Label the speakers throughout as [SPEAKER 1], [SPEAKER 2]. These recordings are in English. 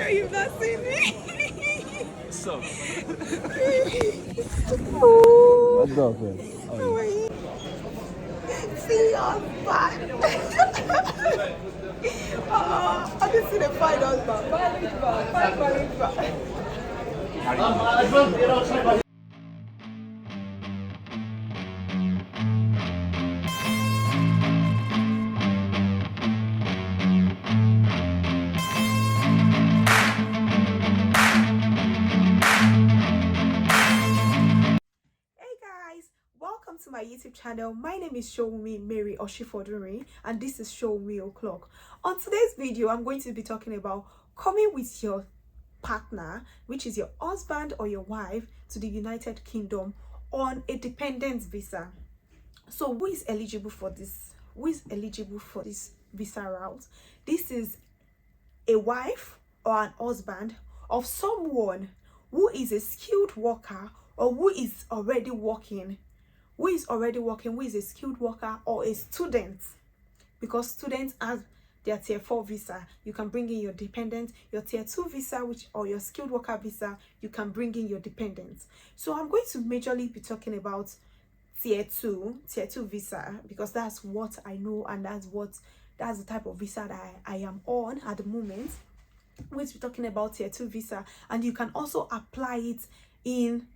[SPEAKER 1] sure you've not seen me.
[SPEAKER 2] So,
[SPEAKER 1] Oh,
[SPEAKER 2] what's up, man?
[SPEAKER 1] how are you? See your back. I can see the fine husband. Married man. Fine married man. Hey guys, welcome to my YouTube channel. My name is Showme Mary Oshifodunrin and this is Show Me O'Clock. On today's video, I'm going to be talking about coming with your partner, which is your husband or your wife, to the United Kingdom on a dependent visa. So who is eligible for this? Who is eligible for this visa route? This is a wife or an husband of someone who is a skilled worker or who is already working, who is a skilled worker or a student, because students have their tier 4 visa. You can bring in your dependent. Your tier 2 visa, which or your skilled worker visa, you can bring in your dependent. So I'm going to majorly be talking about tier 2 visa, because that's what I know and that's the type of visa that I am on at the moment. We'll be talking about tier 2 visa, and you can also apply it in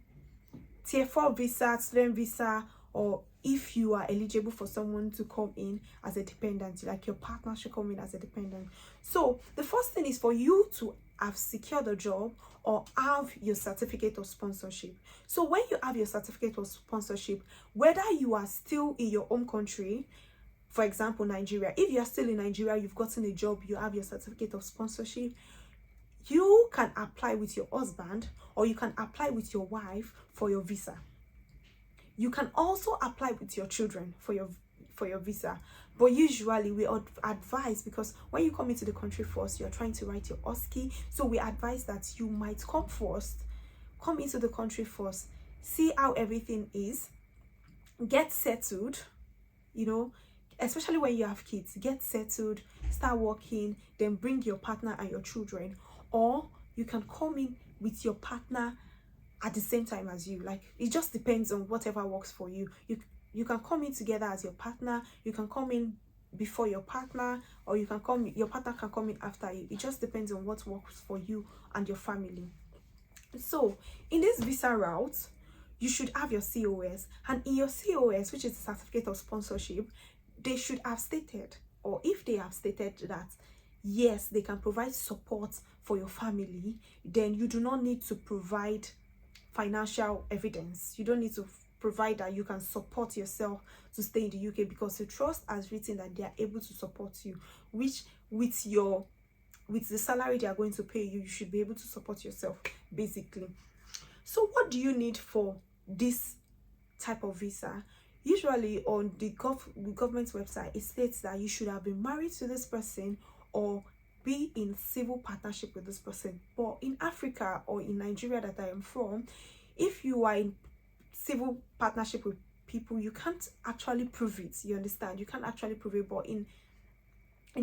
[SPEAKER 1] tier 4 visa, student visa, or if you are eligible for someone to come in as a dependent, like your partner should come in as a dependent. So the first thing is for you to have secured a job or have your certificate of sponsorship. So when you have your certificate of sponsorship, whether you are still in your home country, for example Nigeria, if you are still in Nigeria, you've gotten a job, you have your certificate of sponsorship, you can apply with your husband or you can apply with your wife for your visa. You can also apply with your children for your visa, but usually we advise, because when you come into the country first, you're trying to write your OSCE, so we advise that you might come into the country first, see how everything is, get settled, you know, especially when you have kids, get settled, start working, then bring your partner and your children. Or you can come in with your partner at the same time as you. Like, it just depends on whatever works for you. You can come in together as your partner, you can come in before your partner, or your partner can come in after you. It just depends on what works for you and your family. So in this visa route, you should have your COS, and in your COS, which is the certificate of sponsorship, they should have stated, or if they have stated that yes, they can provide support for your family, then you do not need to provide financial evidence. You don't need to provide that you can support yourself to stay in the UK, because the trust has written that they are able to support you, which with the salary they are going to pay you, you should be able to support yourself basically. So what do you need for this type of visa? Usually on the government's website, it states that you should have been married to this person or be in civil partnership with this person. But in Africa or in Nigeria that I am from, if you are in civil partnership with people, you can't actually prove it. You understand? You can't actually prove it. But in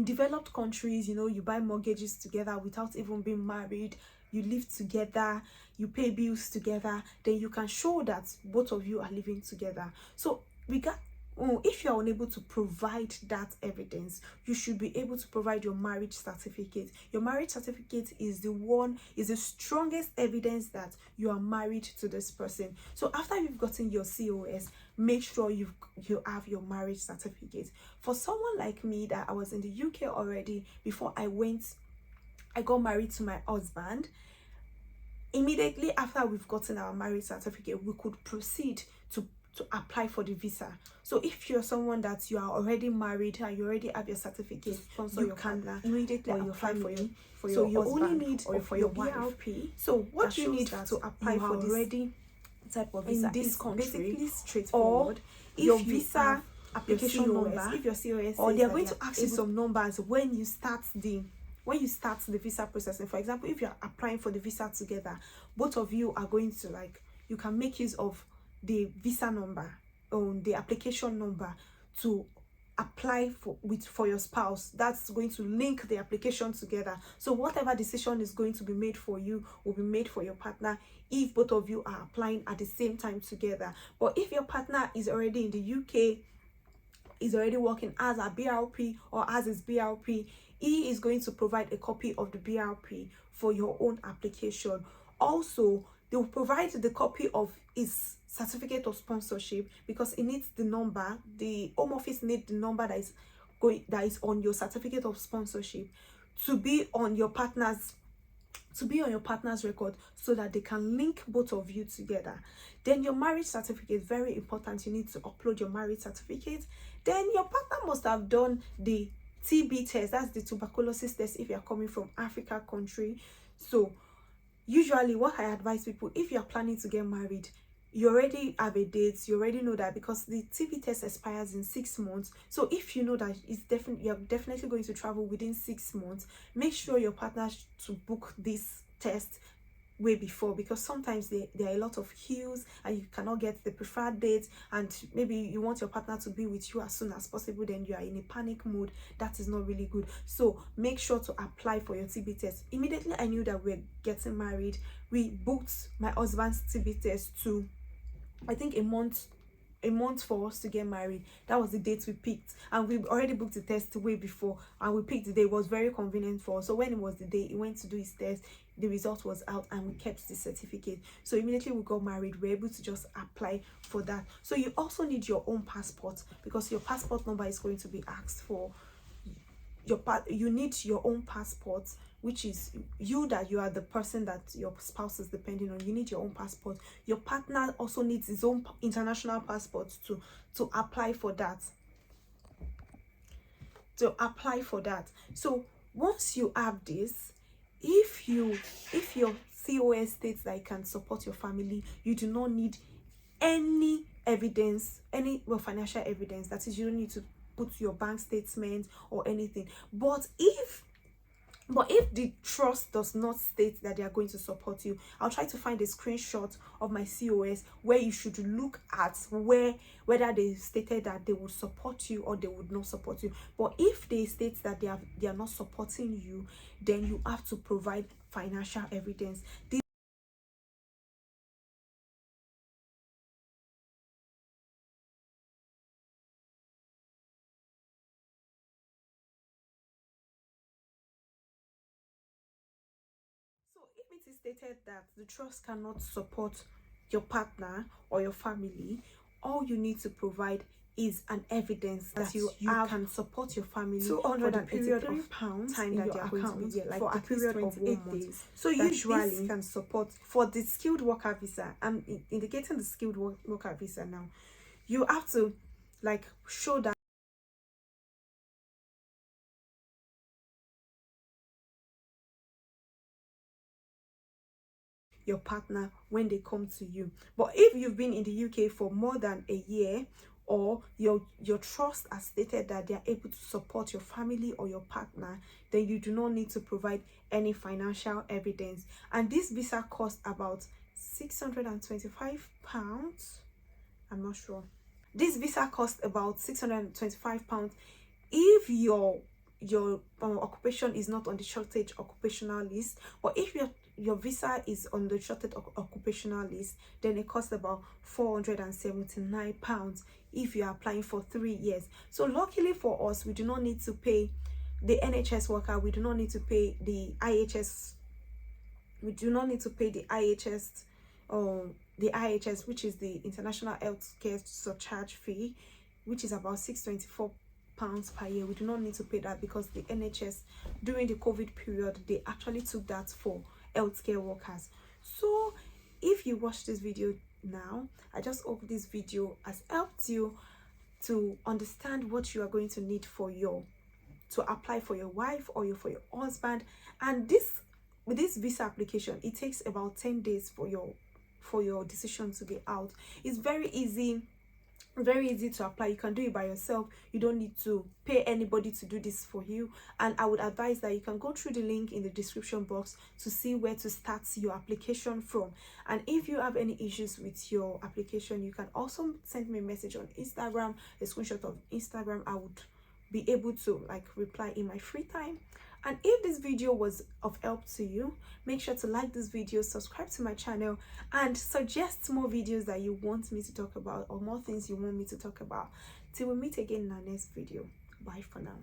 [SPEAKER 1] developed countries, you know, you buy mortgages together without even being married, you live together, you pay bills together, then you can show that both of you are living together. So if you are unable to provide that evidence, you should be able to provide your marriage certificate. Your marriage certificate is the strongest evidence that you are married to this person. So after you've gotten your COS, make sure you have your marriage certificate. For someone like me, that I was in the UK already before I got married to my husband, immediately after we've gotten our marriage certificate, we could proceed to apply for the visa. So if you're someone that you are already married and you already have your certificate, sponsor your partner, immediately apply for your so you only need or for your BRP. So what you need to apply for this already type of visa in this country, basically straightforward. If your visa application number, if your COS, or they are going to ask you some numbers when you start the visa processing. For example, if you're applying for the visa together, both of you are going to, like, you can make use of the visa number, the application number, to apply for your spouse. That's going to link the application together. So whatever decision is going to be made for you will be made for your partner if both of you are applying at the same time together. But if your partner is already in the UK, is already working as a BRP or as his BRP, he is going to provide a copy of the BRP for your own application. Also, they will provide the copy of his certificate of sponsorship, because it needs the number. The Home Office needs the number that is on your certificate of sponsorship to be on your partner's record, so that they can link both of you together. Then your marriage certificate, very important. You need to upload your marriage certificate. Then your partner must have done the TB test, that's the tuberculosis test, if you're coming from Africa country. So usually what I advise people, if you're planning to get married, you already have a date, you already know that, because the TB test expires in 6 months. So if you know that you're definitely going to travel within 6 months, make sure your partner to book this test way before, because sometimes there are a lot of queues and you cannot get the preferred date, and maybe you want your partner to be with you as soon as possible, then you are in a panic mode. That is not really good. So make sure to apply for your TB test. Immediately I knew that we're getting married, we booked my husband's TB test to, I think, a month for us to get married. That was the date we picked, and we already booked the test way before, and we picked the day. It was very convenient for us. So when it was the day he went to do his test, the result was out and we kept the certificate. So immediately we got married, we're able to just apply for that. So you also need your own passport, because your passport number is going to be asked for. You need your own passport, which is you, that you are the person that your spouse is depending on. You need your own passport. Your partner also needs his own international passport to apply for that. So once you have this, if your COS states that you can support your family, you do not need any evidence, financial evidence. That is, you don't need to put your bank statement or anything. But if the trust does not state that they are going to support you, I'll try to find a screenshot of my COS where you should look at whether they stated that they would support you or they would not support you. But if they state that they are not supporting you, then you have to provide financial evidence. So if it is stated that the trust cannot support your partner or your family, all you need to provide is an evidence that you can support your family for the period of time that you are going to be there, like for a period of 8 days. So usually can support for the skilled worker visa. I'm indicating the skilled worker visa now. You have to show that your partner when they come to you. But if you've been in the UK for more than a year, or your trust has stated that they are able to support your family or your partner, then you do not need to provide any financial evidence. And this visa costs about £625. I'm not sure. This visa costs about £625 if your occupation is not on the shortage occupational list. But if your visa is on the shortage occupational list, then it costs about £479 if you are applying for 3 years. So luckily for us, we do not need to pay the NHS worker, we do not need to pay the IHS, which is the International Healthcare Surcharge fee, which is about £624 per year. We do not need to pay that, because the NHS during the COVID period, they actually took that for healthcare workers. So if you watch this video now, I just hope this video has helped you to understand what you are going to need to apply for your wife or for your husband. And with this visa application, it takes about 10 days for your decision to be out. It's very easy. very easy to apply. You can do it by yourself. You don't need to pay anybody to do this for you. And I would advise that you can go through the link in the description box to see where to start your application from. And if you have any issues with your application, you can also send me a message on Instagram, a screenshot of Instagram. I would be able to like reply in my free time. And if this video was of help to you, make sure to like this video, subscribe to my channel, and suggest more videos that you want me to talk about or more things you want me to talk about. Till we meet again in our next video. Bye for now.